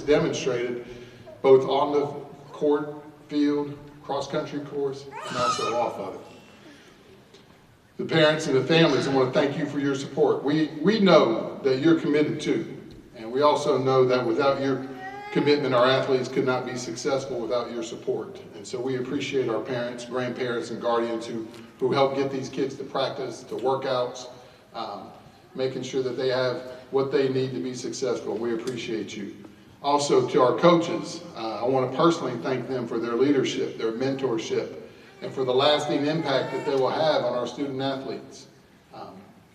is demonstrated both on the court, field, cross-country course, and also off of it. The parents and the families, I want to thank you for your support. We know that you're committed too, and we also know that without your commitment, our athletes could not be successful without your support. And so we appreciate our parents, grandparents, and guardians who help get these kids to practice, to workouts, making sure that they have what they need to be successful. We appreciate you. Also, to our coaches, I want to personally thank them for their leadership, their mentorship, and for the lasting impact that they will have on our student athletes.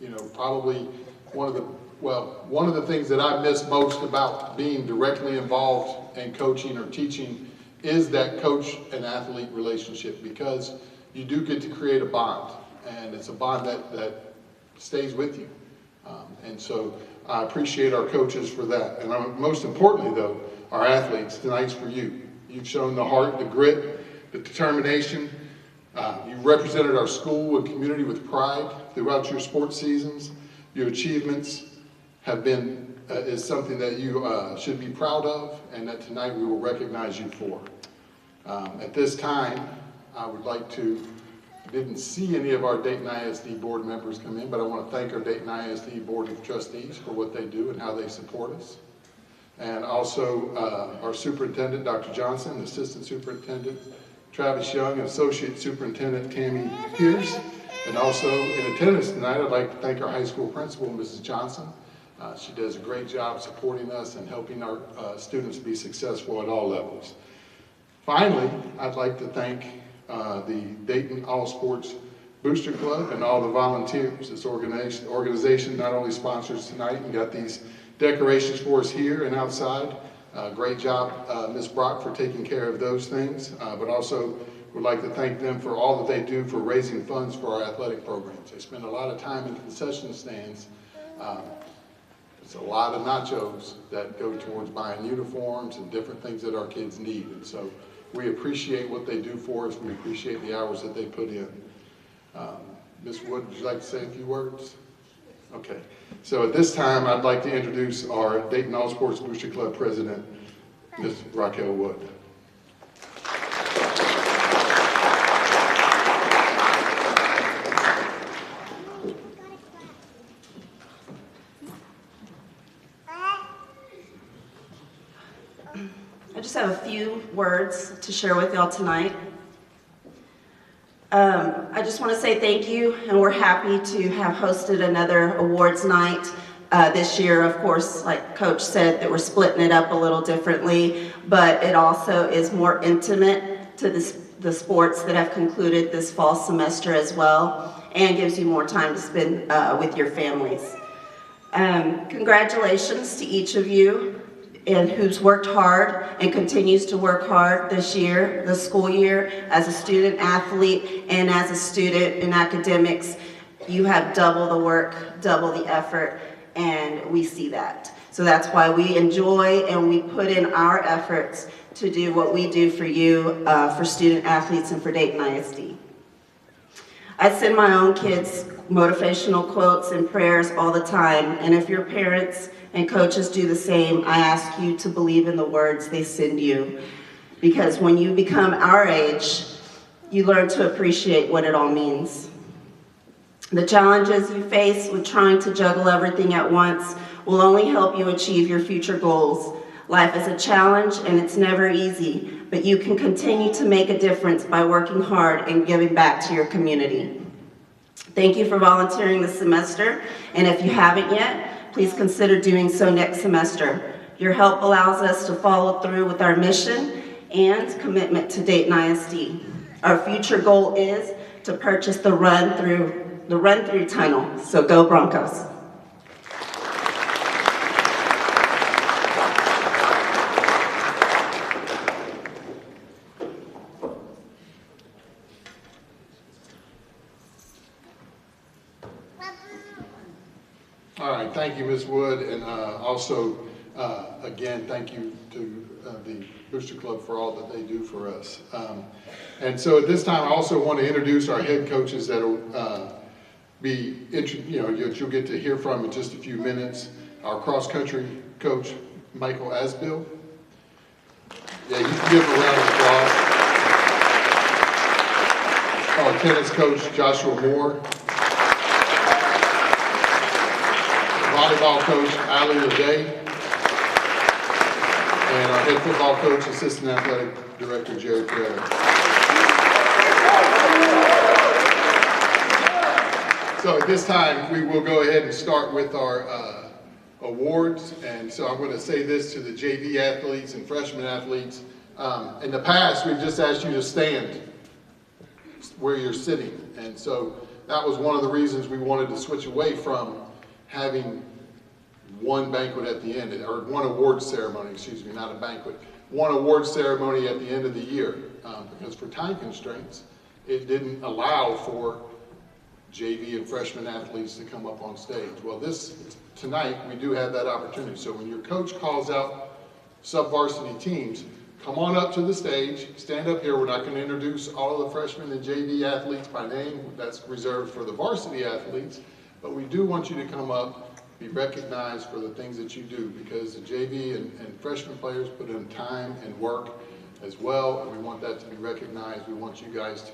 You know, probably one of the things that I miss most about being directly involved in coaching or teaching is that coach and athlete relationship, because you do get to create a bond, and it's a bond that stays with you. And so I appreciate our coaches for that. And most importantly though, our athletes, tonight's for you. You've shown the heart, the grit, the determination. You represented our school and community with pride throughout your sports seasons. Your achievements have been, is something that you should be proud of, and that tonight we will recognize you for. At this time, I would like to, I didn't see any of our Dayton ISD board members come in, but I want to thank our Dayton ISD Board of Trustees for what they do and how they support us. And also our superintendent, Dr. Johnson, assistant superintendent, Travis Young, and associate superintendent, Tammy Pierce. And also in attendance tonight, I'd like to thank our high school principal, Mrs. Johnson. She does a great job supporting us and helping our students be successful at all levels. Finally, I'd like to thank the Dayton All Sports Booster Club and all the volunteers. This organization not only sponsors tonight and got these decorations for us here and outside. Great job, Ms. Brock, for taking care of those things, but also would like to thank them for all that they do for raising funds for our athletic programs. They spend a lot of time in concession stands. It's a lot of nachos that go towards buying uniforms and different things that our kids need. And so we appreciate what they do for us. We appreciate the hours that they put in. Ms. Wood, would you like to say a few words? Okay. So at this time, I'd like to introduce our Dayton All Sports Booster Club President, Ms. Raquel Wood. I just have a few words to share with y'all tonight. I just want to say thank you, and we're happy to have hosted another awards night this year. Of course, like Coach said, that we're splitting it up a little differently, but it also is more intimate to the sports that have concluded this fall semester as well, and gives you more time to spend with your families. Congratulations to each of you and who's worked hard and continues to work hard this year, the school year, as a student athlete and as a student in academics. You have double the work, double the effort, and we see that. So that's why we enjoy and we put in our efforts to do what we do for you, for student athletes and for Dayton ISD. I send my own kids motivational quotes and prayers all the time, and if your parents and coaches do the same, I ask you to believe in the words they send you, because when you become our age, you learn to appreciate what it all means. The challenges you face with trying to juggle everything at once will only help you achieve your future goals. Life is a challenge and it's never easy, but you can continue to make a difference by working hard and giving back to your community. Thank you for volunteering this semester, and if you haven't yet, please consider doing so next semester. Your help allows us to follow through with our mission and commitment to Dayton ISD. Our future goal is to purchase the run-through tunnel, so go Broncos. All right, thank you, Ms. Wood, and also, again, thank you to the Booster Club for all that they do for us. And so at this time, I also want to introduce our head coaches that will that you'll get to hear from in just a few minutes. Our cross-country coach, Michael Asbill, Yeah, you can give him a round of applause. Our tennis coach, Joshua Moore. Volleyball coach, Ali Leday. And our head football coach, assistant athletic director, Jerry Pereira. So at this time, we will go ahead and start with our awards. And so I'm going to say this to the JV athletes and freshman athletes. In the past, we've just asked you to stand where you're sitting. And so that was one of the reasons we wanted to switch away from having one banquet at the end, or one award ceremony, excuse me, not a banquet, one award ceremony at the end of the year, because for time constraints, it didn't allow for JV and freshman athletes to come up on stage. Well, tonight, we do have that opportunity. So when your coach calls out sub-varsity teams, come on up to the stage, stand up here. We're not going to introduce all of the freshmen and JV athletes by name. That's reserved for the varsity athletes. But we do want you to come up, be recognized for the things that you do, because the JV and freshman players put in time and work as well, and we want that to be recognized. We want you guys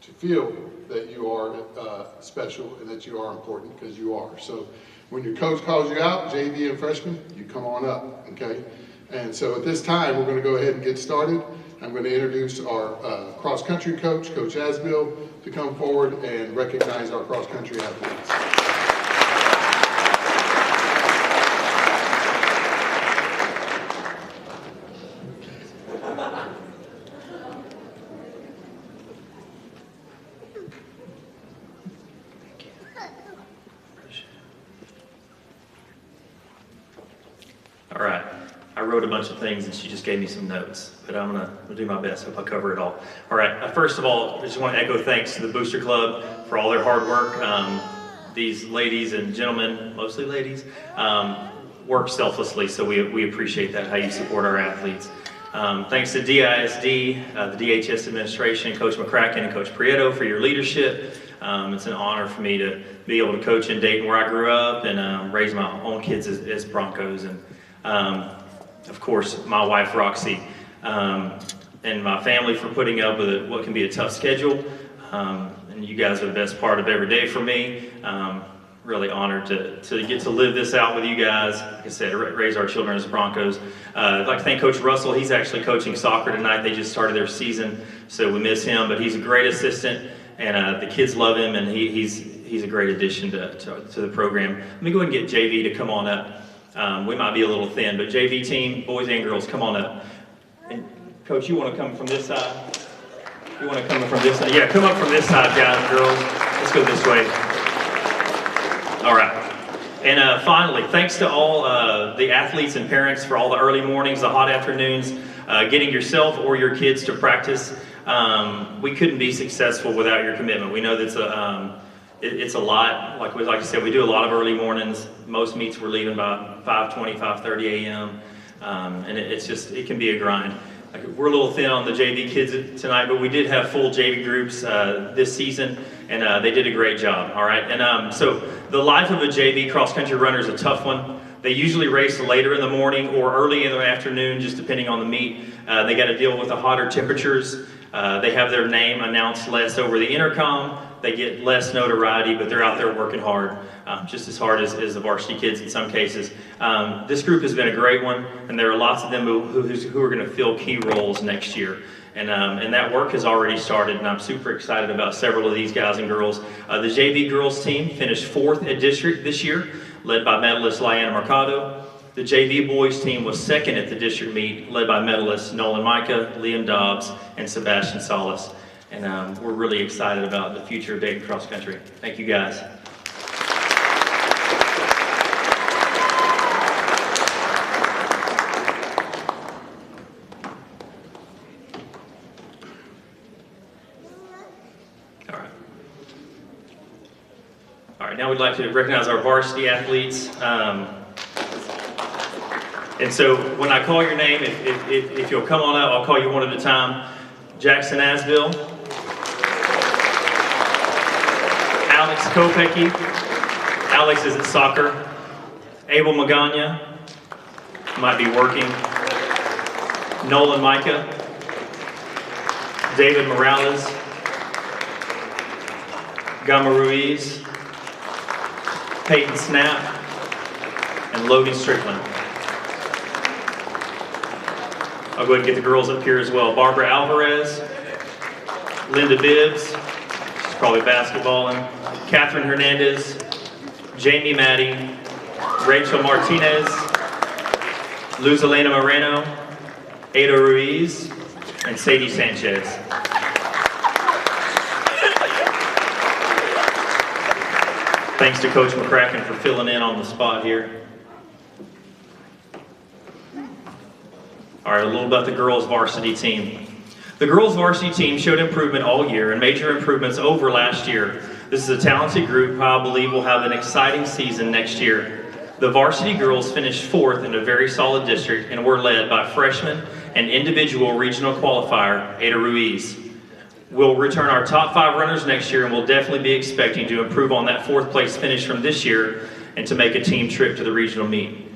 to feel that you are special and that you are important, because you are. So when your coach calls you out, JV and freshman, you come on up, okay? And so at this time, we're going to go ahead and get started. I'm going to introduce our cross-country coach, Coach Asbill, to come forward and recognize our cross-country athletes. All right, I wrote a bunch of things and she just gave me some notes, but I'm gonna do my best. Hope I cover it all. All right, first of all, I just want to echo thanks to the Booster Club for all their hard work. These ladies and gentlemen, mostly ladies, work selflessly, so we appreciate that, how you support our athletes. Thanks to DISD, the DHS administration, Coach McCracken and Coach Prieto for your leadership. It's an honor for me to be able to coach in Dayton, where I grew up, and raise my own kids as Broncos. And of course, my wife, Roxy, and my family for putting up with what can be a tough schedule. And you guys are the best part of every day for me. Really honored to get to live this out with you guys. Like I said, raise our children as Broncos. I'd like to thank Coach Russell. He's actually coaching soccer tonight. They just started their season, so we miss him, but he's a great assistant, and the kids love him, and he's a great addition to the program. Let me go ahead and get JV to come on up. We might be a little thin, but JV team, boys and girls, come on up. And Coach, you want to come from this side? You want to come from this side? Yeah, come up from this side, guys and girls. Let's go this way. All right. And finally, thanks to all the athletes and parents for all the early mornings, the hot afternoons, getting yourself or your kids to practice. We couldn't be successful without your commitment. We know that's it's a lot. Like I said, we do a lot of early mornings. Most meets we're leaving by 5:20, 5:30 a.m. And it can be a grind. We're a little thin on the JV kids tonight, but we did have full JV groups this season, and they did a great job, all right? And so the life of a JV cross-country runner is a tough one. They usually race later in the morning or early in the afternoon, just depending on the meet. They got to deal with the hotter temperatures. They have their name announced less over the intercom. They get less notoriety, but they're out there working hard, just as hard as the varsity kids in some cases. This group has been a great one, and there are lots of them who are going to fill key roles next year. And that work has already started, and I'm super excited about several of these guys and girls. The JV girls team finished 4th at district this year, led by medalist Liana Mercado. The JV boys team was 2nd at the district meet, led by medalists Nolan Micah, Liam Dobbs, and Sebastian Salas. And we're really excited about the future of Dayton cross country. Thank you, guys. All right, now we'd like to recognize our varsity athletes. And so when I call your name, if you'll come on up, I'll call you one at a time. Jackson Asbill, Alex Kopecki, Alex is at soccer, Abel Magana, might be working, Nolan Micah, David Morales, Gama Ruiz, Peyton Snap, and Logan Strickland. I'll go ahead and get the girls up here as well. Barbara Alvarez, Linda Bibbs, she's probably basketballing, Catherine Hernandez, Jamie Maddie, Rachel Martinez, Luz Elena Moreno, Ada Ruiz, and Sadie Sanchez. Thanks to Coach McCracken for filling in on the spot here. All right, a little about the girls varsity team. The girls varsity team showed improvement all year and major improvements over last year. This is a talented group who I believe will have an exciting season next year. The varsity girls finished 4th in a very solid district and were led by freshman and individual regional qualifier, Ada Ruiz. We'll return our top 5 runners next year, and we'll definitely be expecting to improve on that 4th place finish from this year and to make a team trip to the regional meet.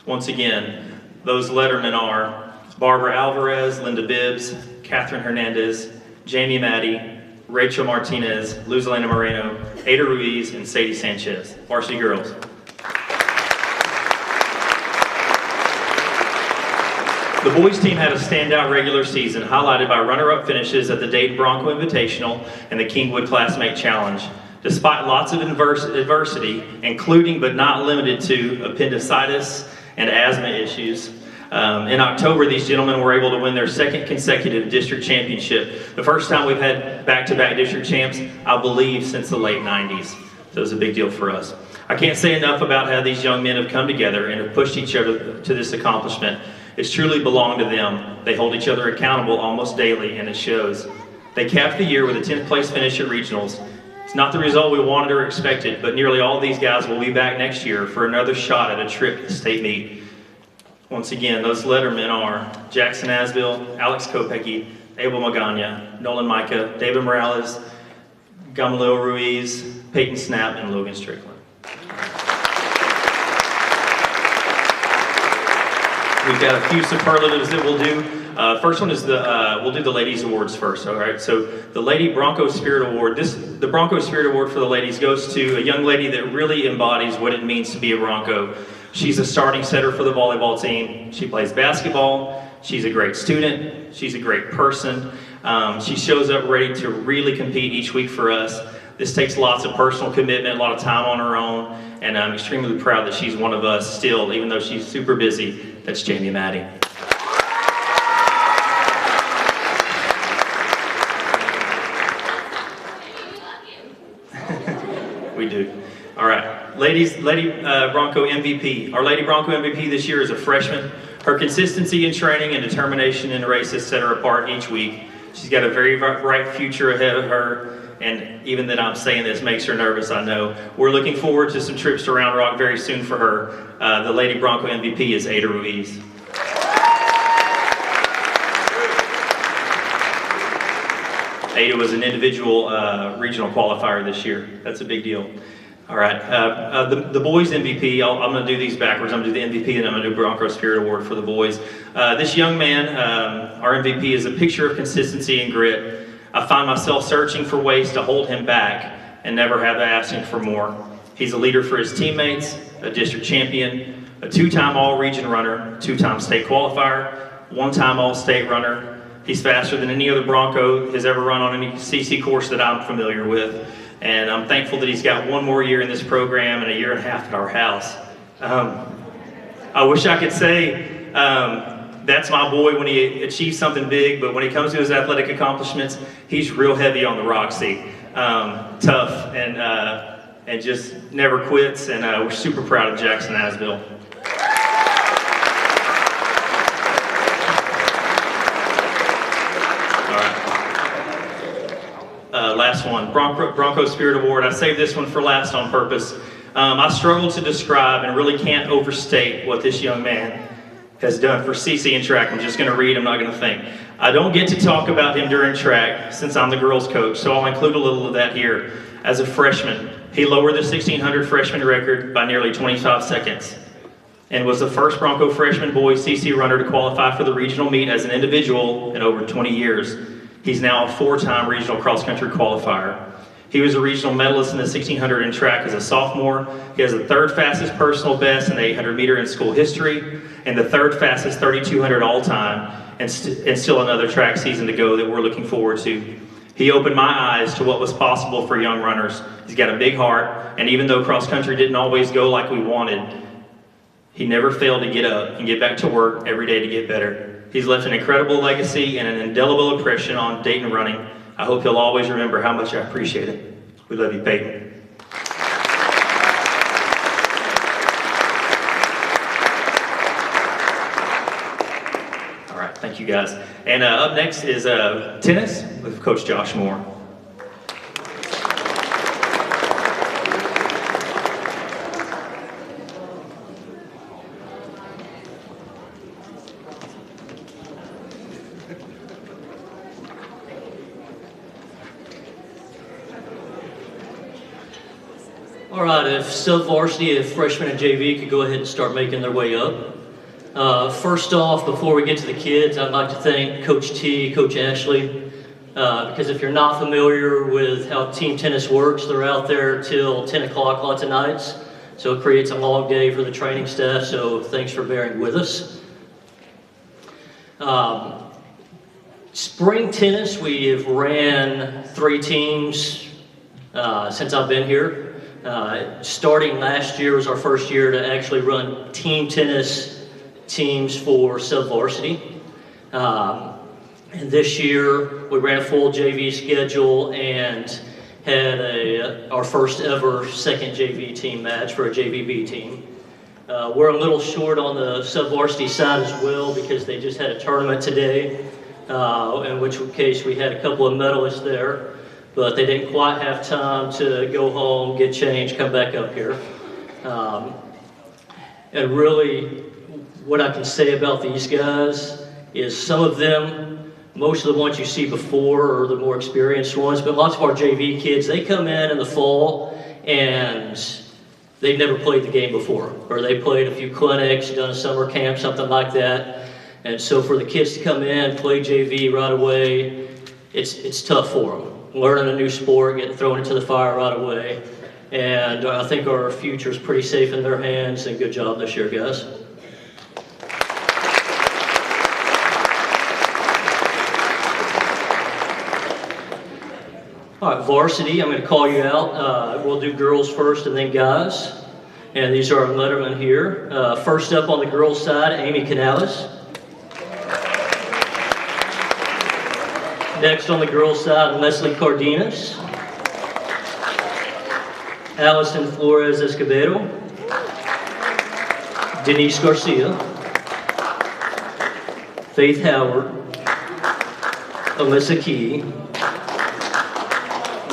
Once again, those lettermen are Barbara Alvarez, Linda Bibbs, Catherine Hernandez, Jamie Maddie, Rachel Martinez, Luz Elena Moreno, Ada Ruiz, and Sadie Sanchez. Varsity girls. The boys team had a standout regular season, highlighted by runner-up finishes at the Dayton Bronco Invitational and the Kingwood Classmate Challenge. Despite lots of adversity, including but not limited to appendicitis and asthma issues, in October, these gentlemen were able to win their 2nd consecutive district championship. The first time we've had back-to-back district champs, I believe, since the late 90s. So it was a big deal for us. I can't say enough about how these young men have come together and have pushed each other to this accomplishment. It's truly belonged to them. They hold each other accountable almost daily, and it shows. They capped the year with a 10th place finish at regionals. It's not the result we wanted or expected, but nearly all these guys will be back next year for another shot at a trip to the state meet. Once again, those lettermen are Jackson Asbill, Alex Kopecki, Abel Magana, Nolan Micah, David Morales, Gamalil Ruiz, Peyton Snap, and Logan Strickland. We've got a few superlatives that we'll do. First one is we'll do the ladies awards first, all right? So the Lady Bronco Spirit Award, the Bronco Spirit Award for the ladies goes to a young lady that really embodies what it means to be a Bronco. She's a starting setter for the volleyball team. She plays basketball. She's a great student. She's a great person. She shows up ready to really compete each week for us. This takes lots of personal commitment, a lot of time on her own, and I'm extremely proud that she's one of us still, even though she's super busy. That's Jamie Maddie. We do. All right, Lady Bronco MVP. Our Lady Bronco MVP this year is a freshman. Her consistency in training and determination in races set her apart each week. She's got a very bright future ahead of her. And even that I'm saying this makes her nervous, I know. We're looking forward to some trips to Round Rock very soon for her. The Lady Bronco MVP is Ada Ruiz. Ada was an individual regional qualifier this year. That's a big deal. All right, the boys MVP, I'm going to do these backwards. I'm going to do the MVP and I'm going to do Bronco Spirit Award for the boys. This young man, our MVP, is a picture of consistency and grit. I find myself searching for ways to hold him back and never have to ask him for more. He's a leader for his teammates, a district champion, a 2-time all-region runner, 2-time state qualifier, 1-time all-state runner. He's faster than any other Bronco has ever run on any CC course that I'm familiar with. And I'm thankful that he's got 1 more year in this program and a year and a half at our house. I wish I could say that's my boy when he achieves something big, but when it comes to his athletic accomplishments, he's real heavy on the Roxy. Tough and just never quits, and we're super proud of Jackson Asbill. Last one, Bronco Spirit Award. I saved this one for last on purpose. I struggle to describe and really can't overstate what this young man has done for CC in track. I'm just going to read, I'm not going to think. I don't get to talk about him during track since I'm the girls coach, so I'll include a little of that here. As a freshman, he lowered the 1600 freshman record by nearly 25 seconds. and was the first Bronco freshman boys CC runner to qualify for the regional meet as an individual in over 20 years. He's now a 4-time regional cross-country qualifier. He was a regional medalist in the 1600 in track as a sophomore. He has the 3rd fastest personal best in the 800 meter in school history, and the 3rd fastest 3200 all time, and still another track season to go that we're looking forward to. He opened my eyes to what was possible for young runners. He's got a big heart, and even though cross country didn't always go like we wanted, he never failed to get up and get back to work every day to get better. He's left an incredible legacy and an indelible impression on Dayton running. I hope he'll always remember how much I appreciate it. We love you, Peyton. All right, thank you guys. And up next is tennis with Coach Josh Moore. All right, if sub-varsity, if freshmen and JV could go ahead and start making their way up. First off, before we get to the kids, I'd like to thank Coach T, Coach Ashley, because if you're not familiar with how team tennis works, they're out there till 10 o'clock lots of nights, so it creates a long day for the training staff, so thanks for bearing with us. Spring tennis, we have ran 3 teams since I've been here. Starting last year was our first year to actually run team tennis teams for sub-varsity. And this year we ran a full JV schedule and had our first ever second JV team match for a JVB team. We're a little short on the sub-varsity side as well because they just had a tournament today, in which case we had a couple of medalists there. But they didn't quite have time to go home, get changed, come back up here. And really, what I can say about these guys is some of them, most of the ones you see before are the more experienced ones, but lots of our JV kids, they come in the fall and they've never played the game before, or they played a few clinics, done a summer camp, something like that. And so for the kids to come in, play JV right away, it's tough for them. Learning a new sport, getting thrown into the fire right away. And I think our future is pretty safe in their hands, and good job this year, guys. All right, varsity, I'm going to call you out. We'll do girls first and then guys. And these are our lettermen here. First up on the girls' side, Amy Canales. Next on the girls' side, Leslie Cardenas, Allison Flores Escobedo, Denise Garcia, Faith Howard, Alyssa Key,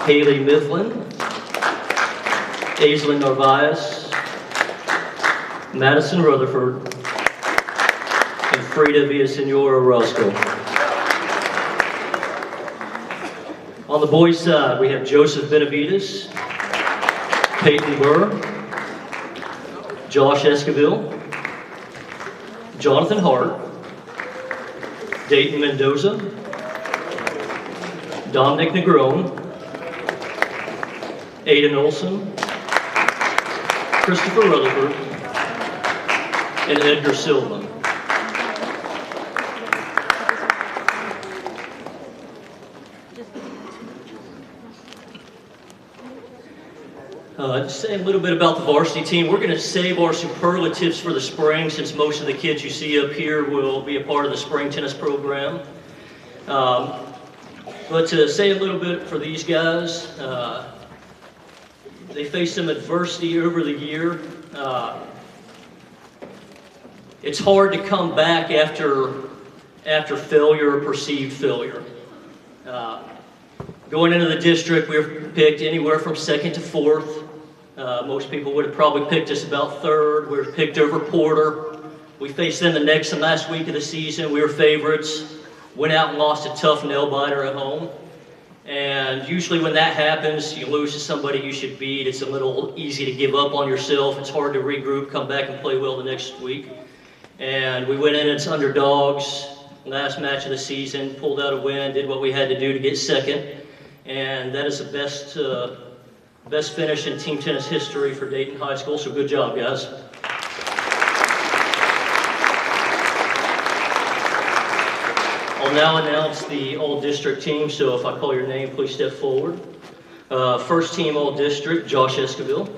Haley Mifflin, Aislinn Narvaez, Madison Rutherford, and Frida Villasenora Roscoe. On the boys' side, we have Joseph Benavides, Peyton Burr, Josh Esquivel, Jonathan Hart, Dayton Mendoza, Dominic Negron, Aiden Olson, Christopher Rutherford, and Edgar Silva. To say a little bit about the varsity team, we're going to save our superlatives for the spring since most of the kids you see up here will be a part of the spring tennis program. But to say a little bit for these guys, they faced some adversity over the year. It's hard to come back after failure or perceived failure. Going into the district, we were picked anywhere from 2nd to 4th. Most people would have probably picked us about 3rd. We were picked over Porter. We faced them the next and last week of the season. We were favorites. Went out and lost a tough nail biter at home. And usually when that happens, you lose to somebody you should beat. It's a little easy to give up on yourself. It's hard to regroup, come back and play well the next week. And we went in as underdogs, last match of the season, pulled out a win, did what we had to do to get second. And that is the best finish in team tennis history for Dayton High School, so good job, guys. I'll now announce the all-district team, so if I call your name, please step forward. First team all-district, Josh Esquivel.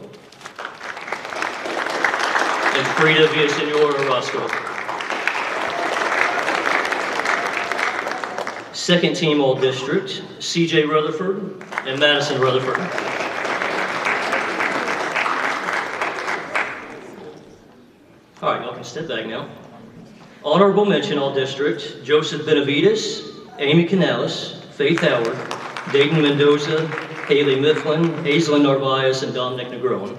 And Frida Villasenor Orozco. Second team all-district, CJ Rutherford and Madison Rutherford. All right, y'all can step back now. Honorable mention all-district, Joseph Benavides, Amy Canales, Faith Howard, Dayton Mendoza, Haley Mifflin, Aislinn Narvaez, and Dominic Negron.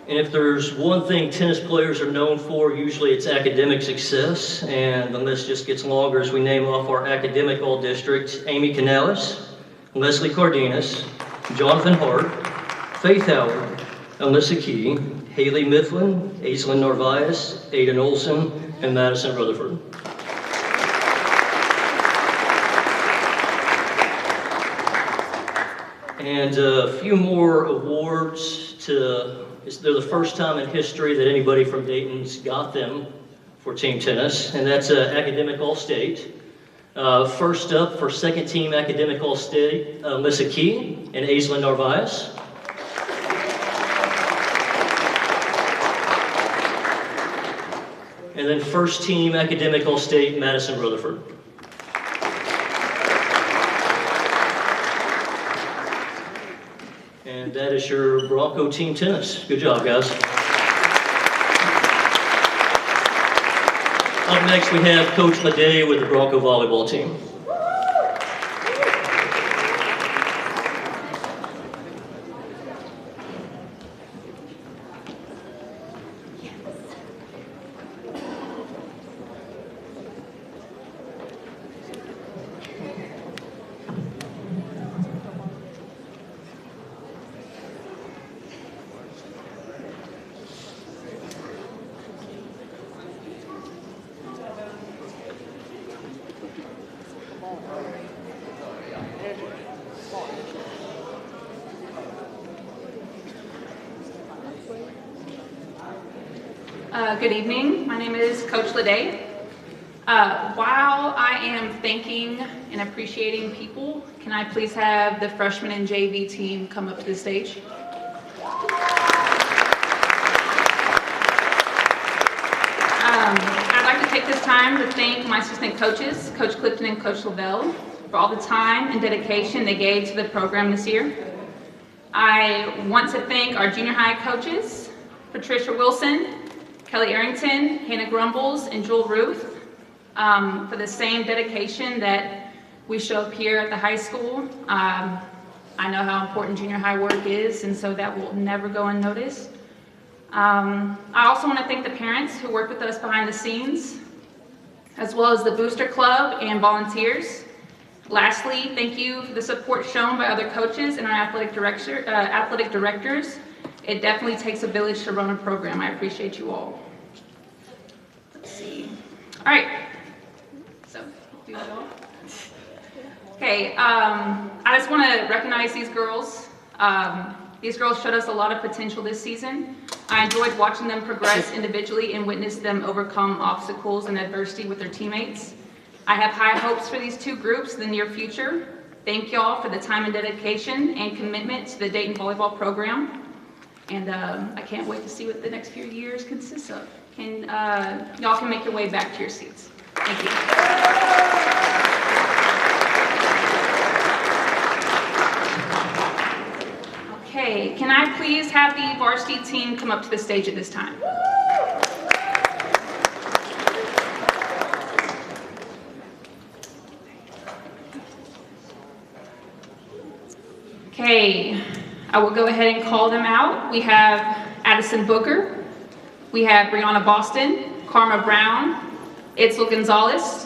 And if there's one thing tennis players are known for, usually it's academic success, and the list just gets longer as we name off our academic all-district, Amy Canales, Leslie Cardenas, Jonathan Hart, Faith Howard, Alyssa Key, Haley Mifflin, Aislinn Narvaez, Aiden Olson, and Madison Rutherford. And a few more awards they're the first time in history that anybody from Dayton's got them for team tennis, and that's Academic All-State. First up for second team Academic All-State, Alyssa Key and Aislinn Narvaez. And then first team Academic All-State, Madison Rutherford. And that is your Bronco team tennis. Good job, guys. Up next, we have Coach Leday with the Bronco volleyball team. Good evening. My name is Coach Leday. While I am thanking and appreciating people, can I please have the freshman and JV team come up to the stage? I'd like to take this time to thank my assistant coaches, Coach Clifton and Coach Lavelle, for all the time and dedication they gave to the program this year. I want to thank our junior high coaches, Patricia Wilson, Kelly Arrington, Hannah Grumbles, and Jewel Ruth, for the same dedication that we show up here at the high school. I know how important junior high work is, and so that will never go unnoticed. I also want to thank the parents who work with us behind the scenes, as well as the Booster Club and volunteers. Lastly, thank you for the support shown by other coaches and our athletic directors. It definitely takes a village to run a program. I appreciate you all. Let's see. All right. So, do that all. Okay. I just want to recognize these girls. These girls showed us a lot of potential this season. I enjoyed watching them progress individually and witness them overcome obstacles and adversity with their teammates. I have high hopes for these two groups in the near future. Thank y'all for the time and dedication and commitment to the Dayton volleyball program. And I can't wait to see what the next few years consists of. Y'all can make your way back to your seats. Thank you. Okay, can I please have the varsity team come up to the stage at this time? Okay. I will go ahead and call them out. We have Addison Booker, we have Brianna Boston, Karma Brown, Itzel Gonzalez,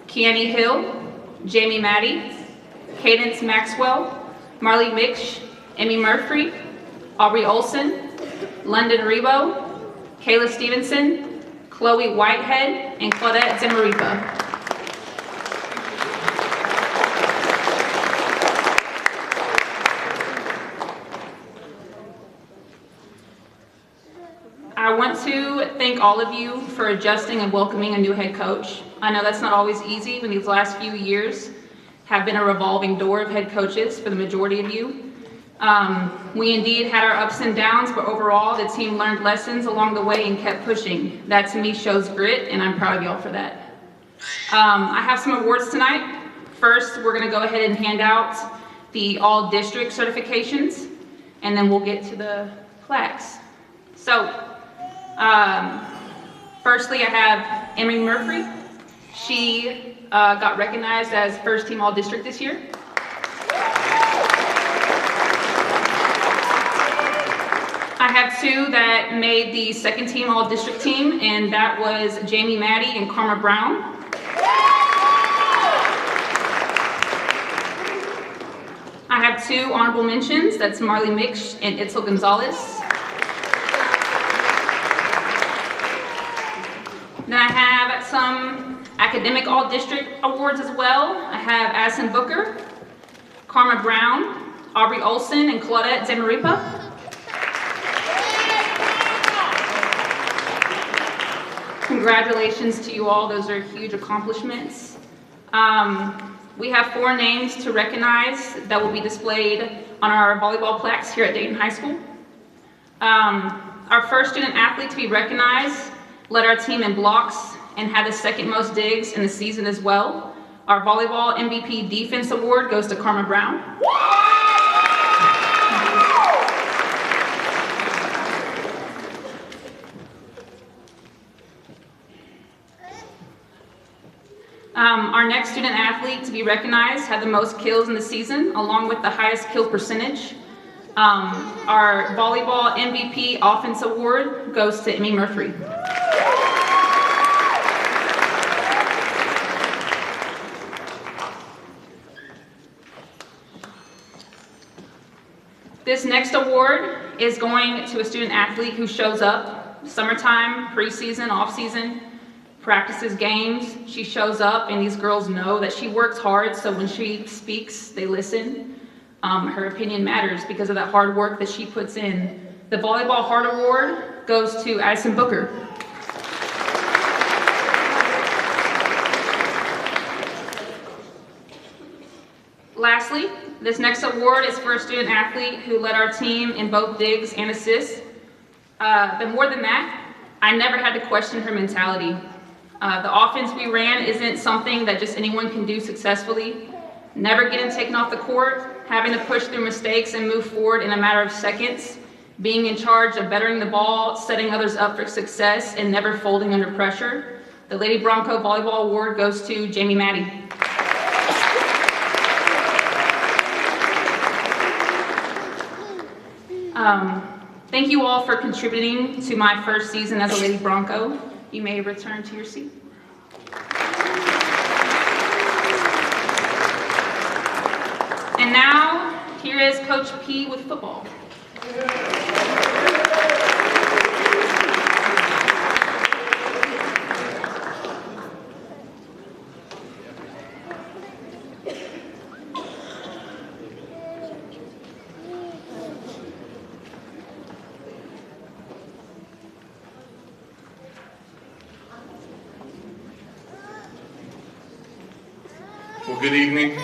Kiani Hill, Jamie Maddie, Cadence Maxwell, Marley Mix, Emmy Murphy, Aubrey Olson, London Rebo, Kayla Stevenson, Chloe Whitehead, and Claudette Zemaripa. I want to thank all of you for adjusting and welcoming a new head coach. I know that's not always easy when these last few years have been a revolving door of head coaches for the majority of you. We indeed had our ups and downs, but overall the team learned lessons along the way and kept pushing. That to me shows grit, and I'm proud of y'all for that. I have some awards tonight. First, we're gonna go ahead and hand out the all district certifications, and then we'll get to the plaques. So, firstly, I have Emmy Murphy. She got recognized as first team all district this year. I have two that made the second team all district team, and that was Jamie Maddie and Karma Brown. I have two honorable mentions, that's Marley Mix and Itzel Gonzalez. Then I have some academic all-district awards as well. I have Addison Booker, Karma Brown, Aubrey Olson, and Claudette Zemaripa. Congratulations to you all, those are huge accomplishments. We have 4 names to recognize that will be displayed on our volleyball plaques here at Dayton High School. Our first student athlete to be recognized led our team in blocks and had the second most digs in the season as well. Our volleyball MVP defense award goes to Karma Brown. Our next student athlete to be recognized had the most kills in the season, along with the highest kill percentage. Our volleyball MVP offense award goes to Emmy Murphy. This next award is going to a student athlete who shows up summertime, preseason, off-season, practices games. She shows up and these girls know that she works hard, so when she speaks, they listen. Her opinion matters because of that hard work that she puts in. The Volleyball Heart Award goes to Addison Booker. Lastly, this next award is for a student athlete who led our team in both digs and assists. But more than that, I never had to question her mentality. The offense we ran isn't something that just anyone can do successfully. Never getting taken off the court, having to push through mistakes and move forward in a matter of seconds, being in charge of bettering the ball, setting others up for success, and never folding under pressure. The Lady Bronco Volleyball Award goes to Jamie Maddie. Thank you all for contributing to my first season as a Lady Bronco. You may return to your seat. And now, here is Coach P with football. Well, good evening.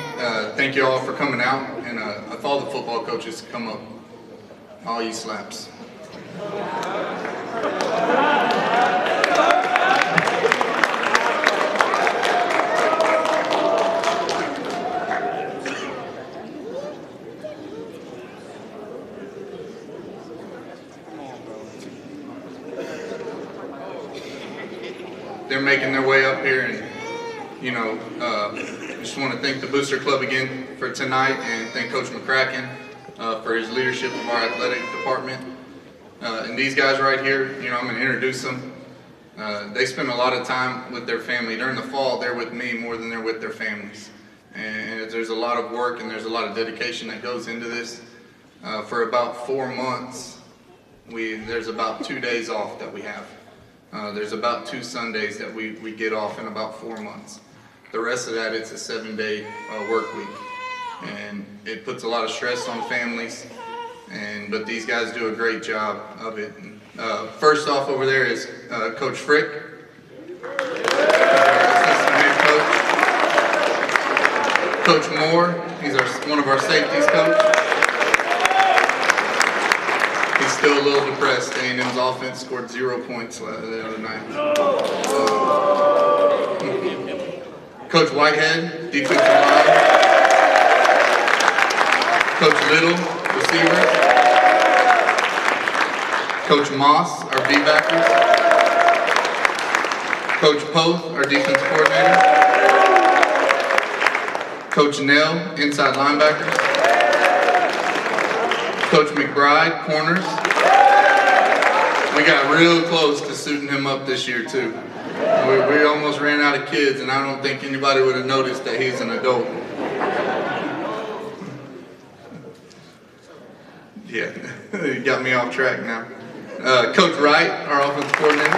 Thank you all for coming out, and if all the football coaches come up, all you slaps. They're making their way up here, and you know, I just want to thank the Booster Club again for tonight, and thank Coach McCracken for his leadership of our athletic department. And these guys right here, you know, I'm going to introduce them. They spend a lot of time with their family. During the fall, they're with me more than they're with their families. And there's a lot of work and there's a lot of dedication that goes into this. For about 4 months, there's about 2 days off that we have. There's about 2 Sundays that we get off in about 4 months. The rest of that, it's a 7-day work week. And it puts a lot of stress on families, but these guys do a great job of it. And, first off over there is Coach Frick, assistant head coach. Coach Moore, he's one of our safeties coach. He's still a little depressed. A&M's offense scored 0 points the other night. Coach Whitehead, defensive line. Coach Little, receiver. Coach Moss, our B-backers. Coach Poth, our defense coordinator. Coach Nell, inside linebackers. Coach McBride, corners. We got real close to suiting him up this year too. We almost ran out of kids, and I don't think anybody would have noticed that he's an adult. Yeah, you got me off track now. Coach Wright, our offensive coordinator.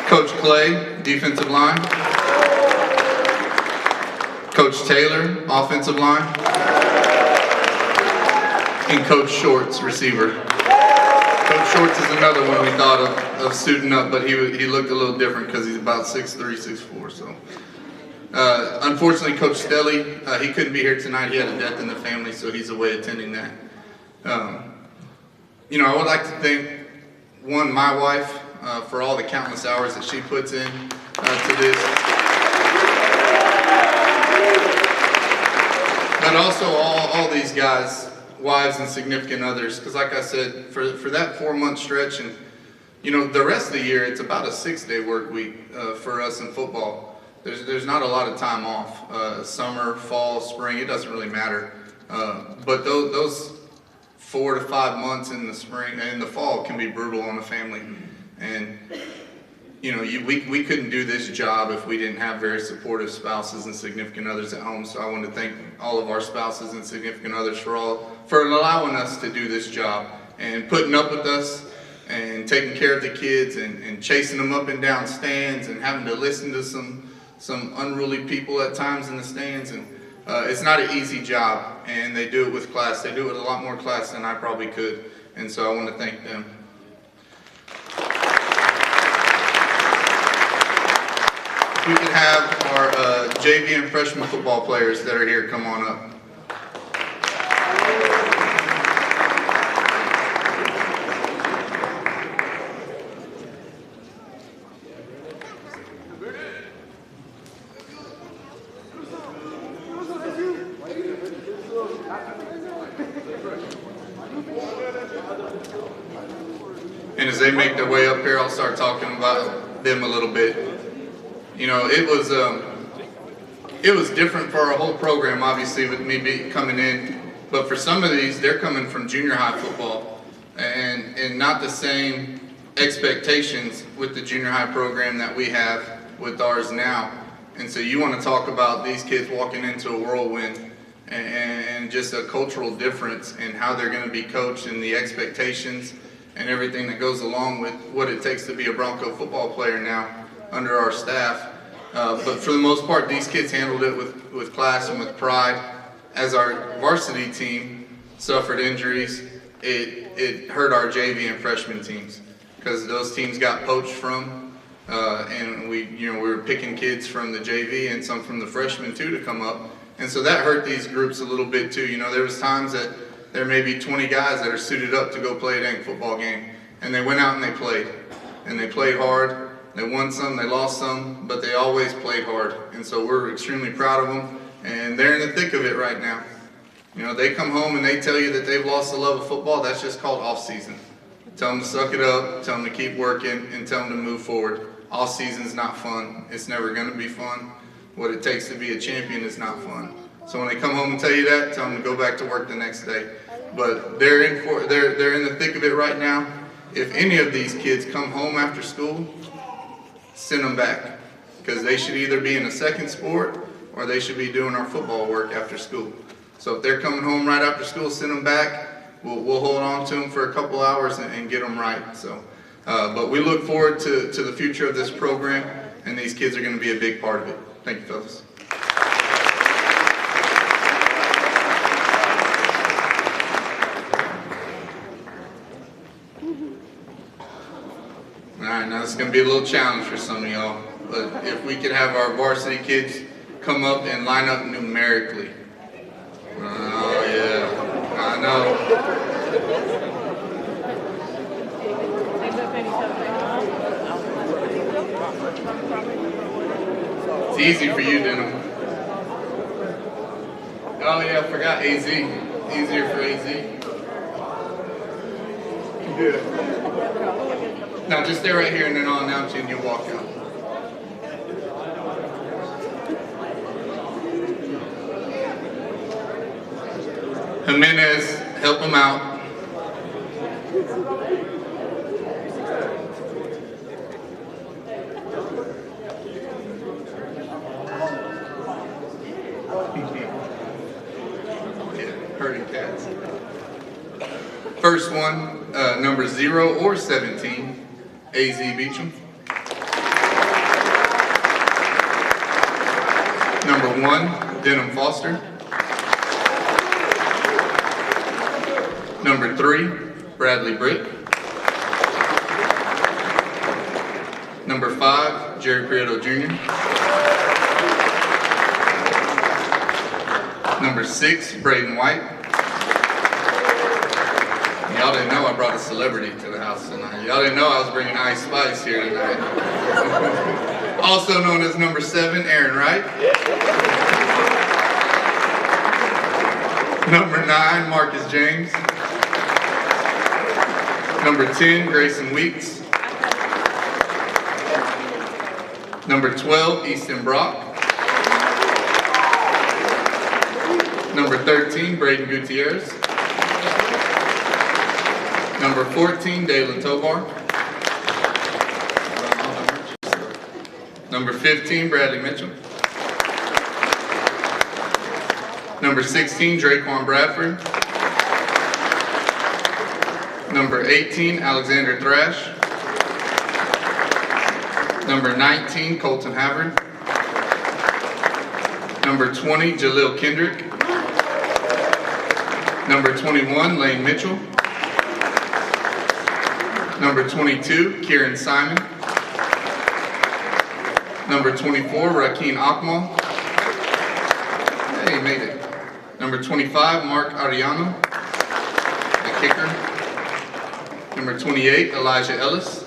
Coach Clay, defensive line. Coach Taylor, offensive line. And Coach Shorts, receiver. Coach Shorts is another one we thought of suiting up, but he looked a little different because he's about 6'3", 6'4", so. Unfortunately, Coach Stelly, he couldn't be here tonight. He had a death in the family, so he's away attending that. You know, I would like to thank, my wife, for all the countless hours that she puts in to this. But also all these guys, wives and significant others, because like I said, for that 4-month stretch, and you know, the rest of the year, it's about a 6-day work week for us in football. There's not a lot of time off. Summer, fall, spring, it doesn't really matter. But those 4 to 5 months in the spring and in the fall can be brutal on a family. And you know, we couldn't do this job if we didn't have very supportive spouses and significant others at home. So I want to thank all of our spouses and significant others for allowing us to do this job and putting up with us and taking care of the kids and chasing them up and down stands and having to listen to some unruly people at times in the stands. And it's not an easy job, and they do it with class. They do it with a lot more class than I probably could, and so I want to thank them. If we could have our JV and freshman football players that are here come on up. And as they make their way up here, I'll start talking about them a little bit. You know, it was different for our whole program, obviously, with me coming in. But for some of these, they're coming from junior high football, and not the same expectations with the junior high program that we have with ours now. And so you want to talk about these kids walking into a whirlwind and just a cultural difference in how they're going to be coached and the expectations and everything that goes along with what it takes to be a Bronco football player now under our staff. But for the most part, these kids handled it with class and with pride. As our varsity team suffered injuries, it hurt our JV and freshman teams because those teams got poached from, and we were picking kids from the JV and some from the freshmen too to come up. And so that hurt these groups a little bit too. You know, there was times that there may be 20 guys that are suited up to go play a dang football game, and they went out and they played hard. They won some, they lost some, but they always played hard. And so we're extremely proud of them, and they're in the thick of it right now. You know, they come home and they tell you that they've lost the love of football. That's just called off season. Tell them to suck it up, tell them to keep working, and tell them to move forward. Off season's not fun. It's never going to be fun. What it takes to be a champion is not fun. So when they come home and tell you that, tell them to go back to work the next day. But they're in the thick of it right now, if any of these kids come home after school, send them back, because they should either be in a second sport or they should be doing our football work after school. So if they're coming home right after school, send them back. We'll hold on to them for a couple hours and get them right. So, but we look forward to the future of this program, and these kids are going to be a big part of it. Thank you, fellas. All right, now this is going to be a little challenge for some of y'all, but if we could have our varsity kids come up and line up numerically. Oh yeah, I know. It's easy for you, Denham. Oh yeah, I forgot AZ. Easier for AZ. Yeah. Now just stay right here and then I'll announce you and you'll walk out. Jimenez, help him out. Yeah, herding cats. First one, number 0 or 17, AZ Beecham. Number 1, Denham Foster. Number 3, Bradley Britt. Number 5, Jerry Prieto Jr. Number 6, Braden White. Y'all didn't know I brought a celebrity to the house tonight. Y'all didn't know I was bringing Ice Spice here tonight. Also known as number 7, Aaron Wright. Number 9, Marcus James. Number 10, Grayson Weeks. Number 12, Easton Brock. Number 13, Braden Gutierrez. Number 14, Dalen Tovar. Number 15, Bradley Mitchell. Number 16, Draquan Bradford. Number 18, Alexander Thrash. Number 19, Colton Havard. Number 20, Jalil Kendrick. Number 21, Lane Mitchell. Number 22, Kieran Simon. Number 24, Rakeen Akmal. Hey, he made it. Number 25, Mark Ariano, the kicker. Number 28, Elijah Ellis.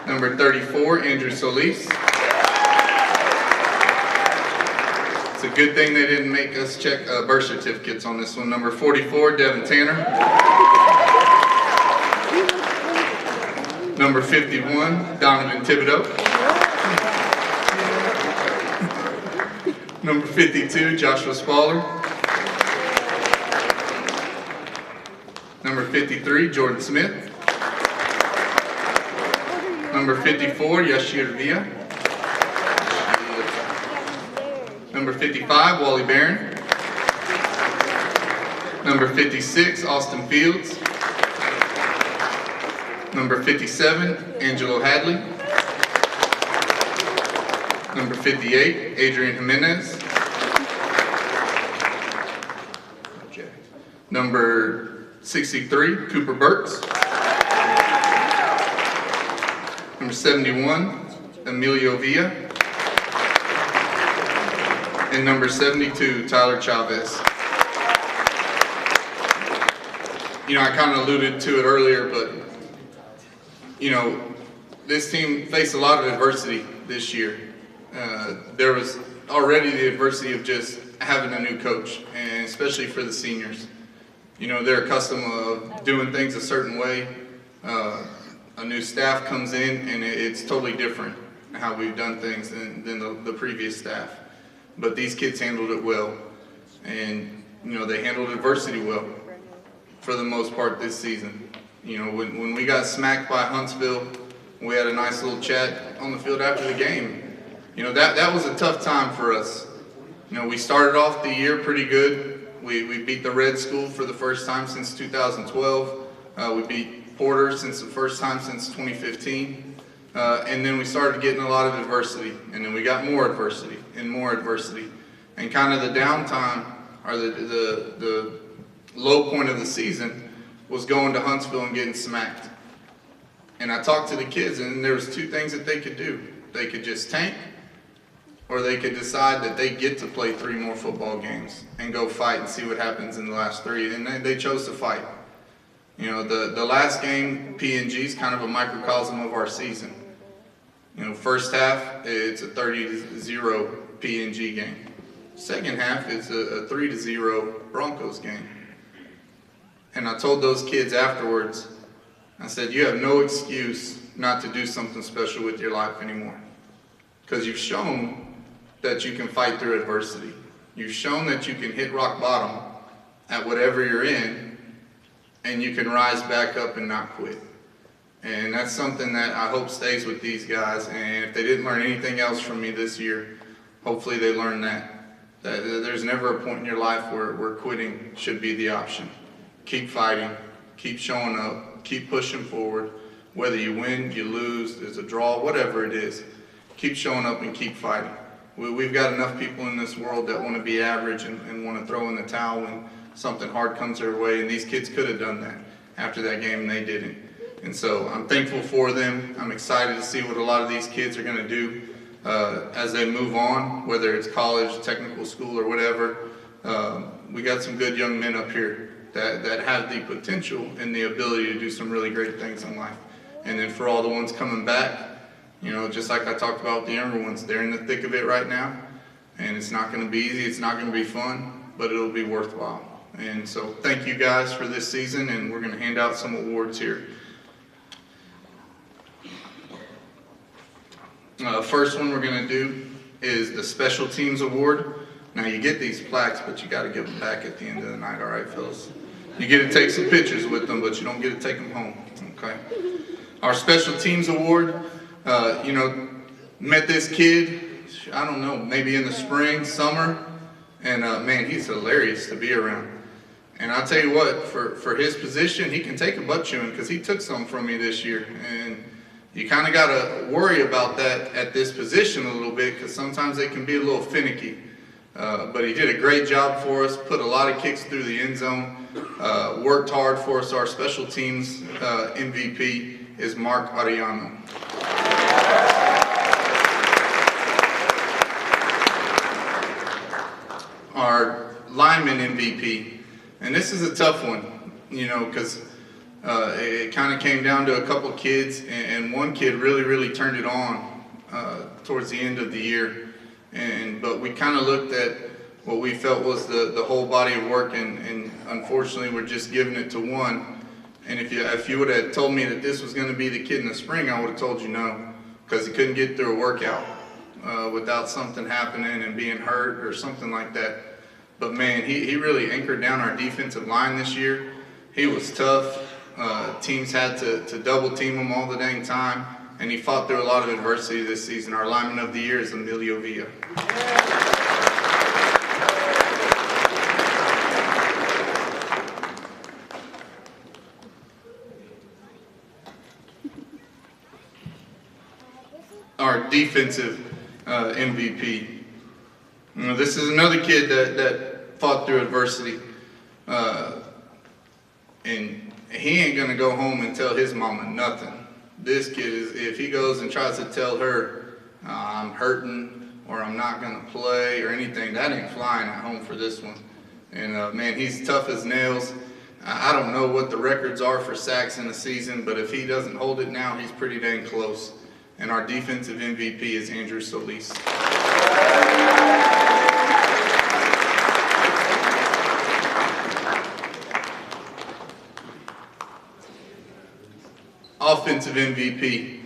Number 34, Andrew Solis. It's a good thing they didn't make us check birth certificates on this one. Number 44, Devin Tanner. Number 51, Donovan Thibodeau. Number 52, Joshua Spaller. Number 53, Jordan Smith. Number 54, Yashir Villa. Number 55, Wally Barron. Number 56, Austin Fields. Number 57, Angelo Hadley. Number 58, Adrian Jimenez. Okay. Number 63, Cooper Burks. Number 71, Emilio Villa. And number 72, Tyler Chavez. You know, I kind of alluded to it earlier, but you know, this team faced a lot of adversity this year. There was already the adversity of just having a new coach, and especially for the seniors. You know, they're accustomed to doing things a certain way. A new staff comes in, and it's totally different how we've done things than the previous staff. But these kids handled it well, and you know, they handled adversity well. for the most part this season. You know, when we got smacked by Huntsville, we had a nice little chat on the field after the game. You know, that was a tough time for us. You know, we started off the year pretty good. We beat the Red School for the first time since 2012. We beat Porter since the first time since 2015. And then we started getting a lot of adversity. And then we got more adversity and more adversity. And kind of the downtime, or the low point of the season, was going to Huntsville and getting smacked. And I talked to the kids, and there was two things that they could do. They could just tank, or they could decide that they get to play 3 more football games and go fight and see what happens in the last 3. And they chose to fight. You know, the last game, P&G, is kind of a microcosm of our season. You know, first half, it's a 30-0 P&G game. Second half, it's a 3-0 Broncos game. And I told those kids afterwards, I said, you have no excuse not to do something special with your life anymore. Because you've shown that you can fight through adversity. You've shown that you can hit rock bottom at whatever you're in, and you can rise back up and not quit. And that's something that I hope stays with these guys. And if they didn't learn anything else from me this year, hopefully they learn that there's never a point in your life where quitting should be the option. Keep fighting, keep showing up, keep pushing forward. Whether you win, you lose, there's a draw, whatever it is, keep showing up and keep fighting. We've got enough people in this world that want to be average and want to throw in the towel when something hard comes their way, and these kids could have done that after that game, and they didn't. And so I'm thankful for them. I'm excited to see what a lot of these kids are going to do as they move on, whether it's college, technical school, or whatever. We got some good young men up here that have the potential and the ability to do some really great things in life. And then for all the ones coming back, you know, just like I talked about with the younger ones, they're in the thick of it right now. And it's not going to be easy, it's not going to be fun, but it'll be worthwhile. And so thank you guys for this season, and we're going to hand out some awards here. First one we're going to do is the Special Teams Award. Now you get these plaques, but you got to give them back at the end of the night, all right, fellas? You get to take some pictures with them, but you don't get to take them home, okay? Our Special Teams Award, you know, met this kid, I don't know, maybe in the spring, summer, and man, he's hilarious to be around. And I'll tell you what, for his position, he can take a butt chewing, because he took some from me this year. And you kind of got to worry about that at this position a little bit, because sometimes they can be a little finicky. But he did a great job for us, put a lot of kicks through the end zone, worked hard for us. Our special teams MVP is Mark Arellano. Our lineman MVP, and this is a tough one, you know, because it kind of came down to a couple kids, and one kid really turned it on towards the end of the year. But we kind of looked at what we felt was the whole body of work, and unfortunately we're just giving it to one. And if you would have told me that this was going to be the kid in the spring, I would have told you no, because he couldn't get through a workout without something happening and being hurt or something like that. But man, he really anchored down our defensive line this year. He was tough. Teams had to double team him all the dang time, and he fought through a lot of adversity this season. Our lineman of the year is Emilio Villa. Our defensive MVP. You know, this is another kid that fought through adversity. And he ain't gonna go home and tell his mama nothing. This kid is, if he goes and tries to tell her, I'm hurting, or I'm not gonna play, or anything, that ain't flying at home for this one. And man, he's tough as nails. I don't know what the records are for sacks in the season, but if he doesn't hold it now, he's pretty dang close. And our defensive MVP is Andrew Solis. Offensive MVP.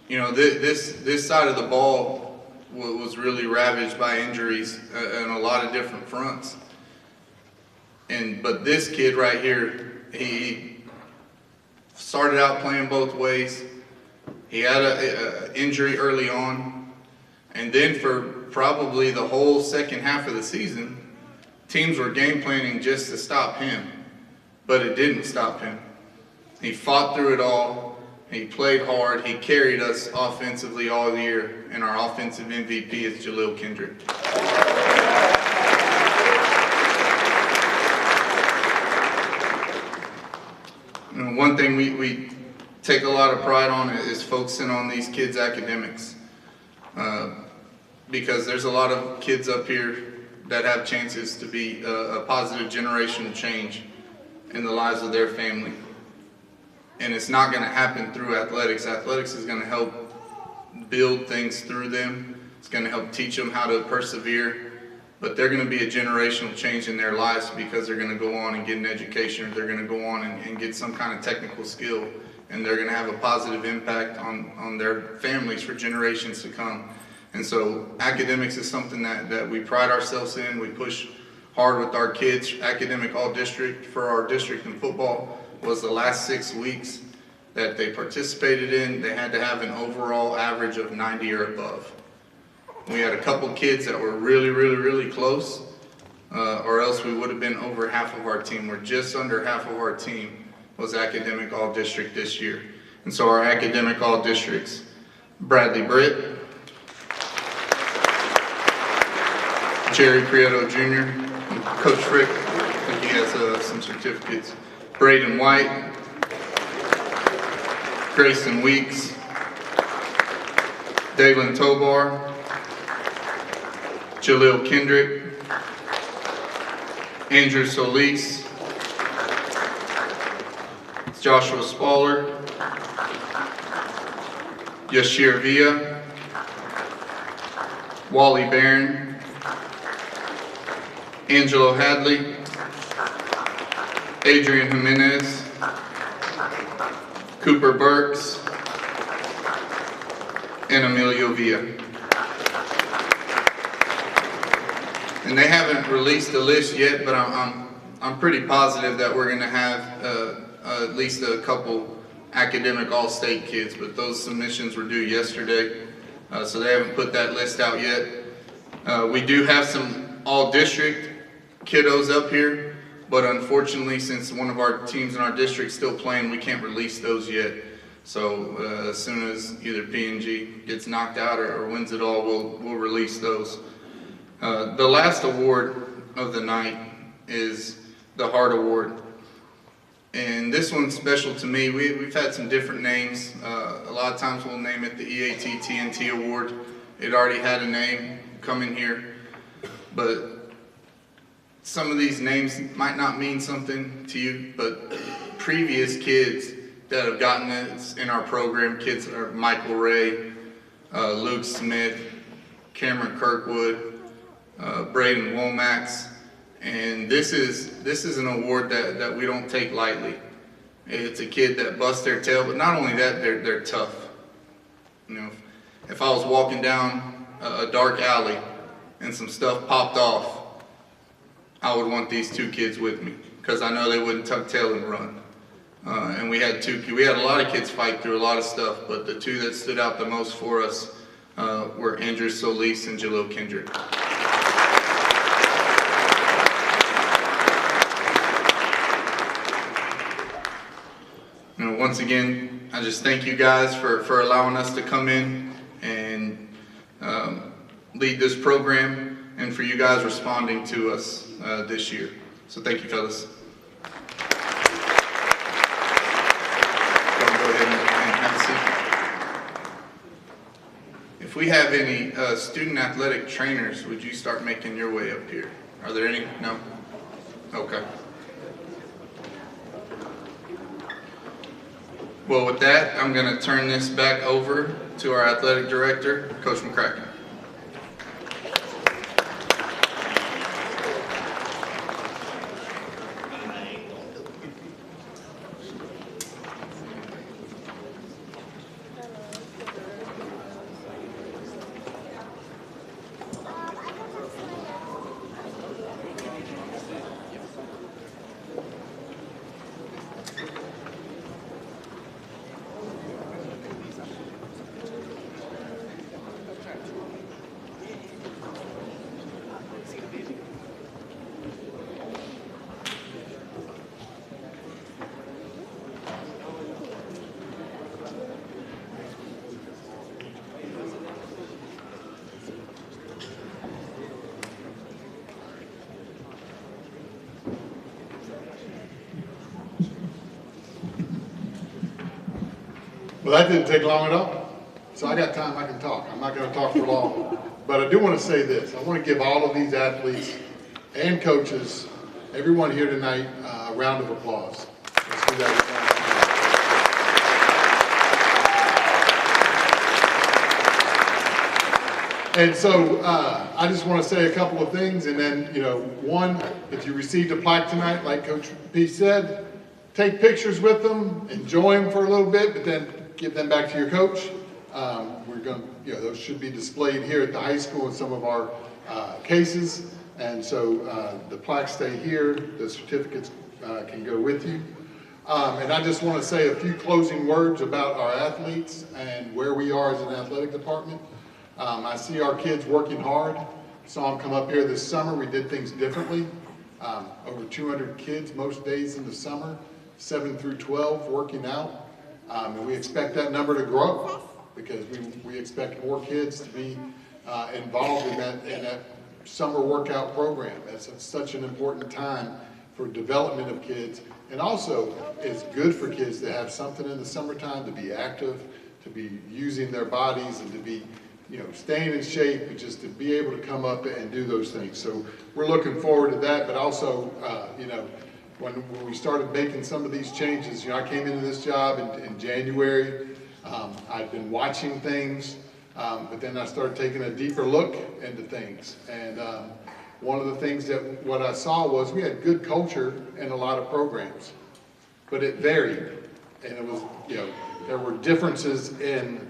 You know, this side of the ball was really ravaged by injuries on a lot of different fronts. But this kid right here, he started out playing both ways. He had an injury early on, and then for probably the whole second half of the season, teams were game planning just to stop him, but it didn't stop him. He fought through it all. He played hard. He carried us offensively all year, and our offensive MVP is Jaleel Kendrick. And one thing we take a lot of pride on is focusing on these kids' academics, because there's a lot of kids up here that have chances to be a positive generational change in the lives of their family. And it's not going to happen through athletics. Athletics is going to help build things through them. It's going to help teach them how to persevere. But they're going to be a generational change in their lives because they're going to go on and get an education, or they're going to go on and get some kind of technical skill. And they're going to have a positive impact on their families for generations to come. And so academics is something that we pride ourselves in. We push hard with our kids. Academic all-district for our district in football was the last 6 weeks that they participated in. They had to have an overall average of 90 or above. We had a couple kids that were really, really, really close, or else we would have been over half of our team. We're just under half of our team was academic all-district this year. And so our academic all-districts, Bradley Britt, Jerry Prieto Jr., Coach Frick, I think he has some certificates. Braden White, Grayson Weeks, Dalen Tobar, Jaleel Kendrick, Andrew Solis, Joshua Spaller, Yashir Villa, Wally Barron, Angelo Hadley, Adrian Jimenez, Cooper Burks, and Emilio Villa. And they haven't released the list yet, but I'm pretty positive that we're going to have at least a couple academic all-state kids, but those submissions were due yesterday, so they haven't put that list out yet. We do have some all-district kiddos up here, but unfortunately, since one of our teams in our district is still playing, we can't release those yet. So as soon as either P&G gets knocked out or wins it all, we'll release those. The last award of the night is the Hart Award. And this one's special to me. We've had some different names. A lot of times we'll name it the EAT TNT Award. It already had a name coming here. But some of these names might not mean something to you, but previous kids that have gotten this in our program, kids are Michael Ray, Luke Smith, Cameron Kirkwood, Braden Womax, and this is an award that we don't take lightly. It's a kid that busts their tail, but not only that, they're tough. You know, if I was walking down a dark alley and some stuff popped off, I would want these two kids with me because I know they wouldn't tuck tail and run. And we had a lot of kids fight through a lot of stuff, but the two that stood out the most for us were Andrew Solis and Jaleel Kendrick. You know, once again, I just thank you guys for allowing us to come in and lead this program, and for you guys responding to us this year. So thank you, fellas. Go ahead and have a seat. If we have any student athletic trainers, would you start making your way up here? Are there any? No? Okay. Well, with that, I'm going to turn this back over to our athletic director, Coach McCracken. Well, that didn't take long at all. So I got time, I can talk. I'm not gonna talk for long. But I do wanna say this. I wanna give all of these athletes and coaches, everyone here tonight, a round of applause. Let's do that. And so I just want to say a couple of things, and then, you know, one, if you received a plaque tonight, like Coach P said, take pictures with them, enjoy them for a little bit, but then give them back to your coach. We're going to, you know, those should be displayed here at the high school in some of our cases, and so the plaques stay here, the certificates can go with you. And I just want to say a few closing words about our athletes and where we are as an athletic department. I see our kids working hard. Saw them come up here this summer. We did things differently. Over 200 kids most days in the summer, 7 through 12 working out. And we expect that number to grow because we expect more kids to be involved in that summer workout program. It's such an important time for development of kids. And also, it's good for kids to have something in the summertime to be active, to be using their bodies, and to be, you know, staying in shape, and just to be able to come up and do those things. So we're looking forward to that, but also, you know, when we started making some of these changes, you know, I came into this job in January. I've been watching things, but then I started taking a deeper look into things. And one of the things that what I saw was we had good culture in a lot of programs, but it varied. And it was, you know, there were differences in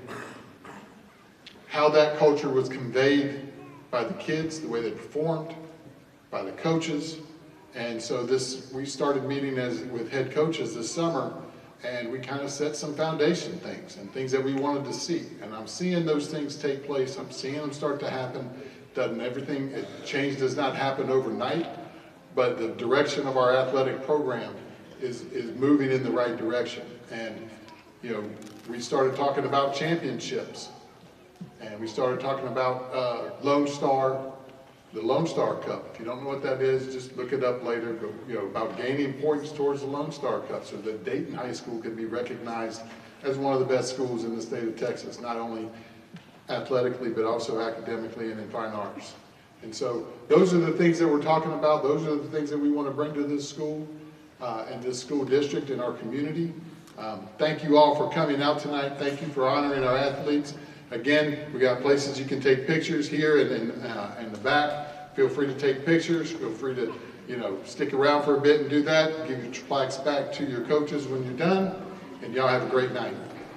how that culture was conveyed by the kids, the way they performed, by the coaches. And so we started meeting with head coaches this summer, and we kind of set some foundation things and things that we wanted to see. And I'm seeing those things take place. I'm seeing them start to happen. Change does not happen overnight, but the direction of our athletic program is moving in the right direction. And, you know, we started talking about championships. And we started talking about Lone Star, the Lone Star Cup. If you don't know what that is, just look it up later. But, you know, about gaining points towards the Lone Star Cup so that Dayton High School can be recognized as one of the best schools in the state of Texas, not only athletically, but also academically and in fine arts. And so those are the things that we're talking about. Those are the things that we want to bring to this school and this school district and our community. Thank you all for coming out tonight. Thank you for honoring our athletes. Again, we got places you can take pictures here and in the back. Feel free to take pictures. Feel free to, you know, stick around for a bit and do that. Give your plaques back to your coaches when you're done. And y'all have a great night.